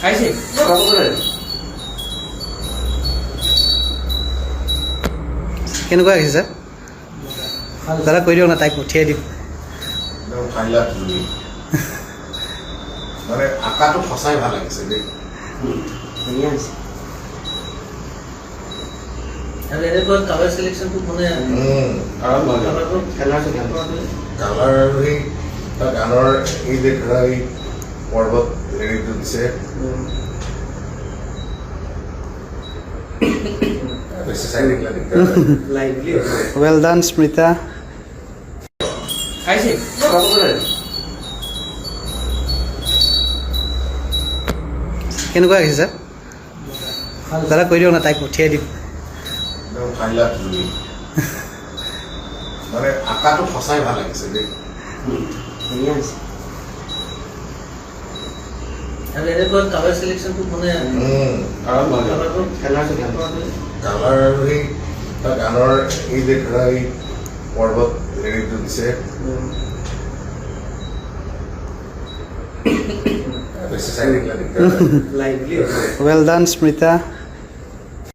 খাইছে কেনেকুৱা আহিছে ছাৰ দাদা কৈ দিয়ক না তাইক পঠিয়াই দিম মানে আকাটো সঁচাই ভাল লাগিছে দেই ধুনীয়া হৈছে আৰু এনেকুৱা কালাৰ চিলেকশ্যনটো মানে কালাৰ কালাৰ আৰু সেই তাৰ গানৰ এই যে ধৰা এই পৰ্বত হেৰিটো দিছে বেছি চাই দেখিলা লাইভলি ৱেল ডান স্মৃতা খাইছে কেনেকুৱা আহিছে ছাৰ দাদা কৈ দিয়ক না তাইক পঠিয়াই দিম ফাইলা তুমি মানে আকাটো সঁচাই ভাল লাগিছে দেই ধুনীয়া হৈছে আৰু এনেকুৱা কালাৰ চিলেকশ্যনটো মানে কালাৰ কালাৰ আৰু সেই তাৰ গানৰ এই যে ধৰা এই পৰ্বত হেৰিটো দিছে বেছি চাই দেখিলা লাইভলি ৱেল ডান স্মৃতা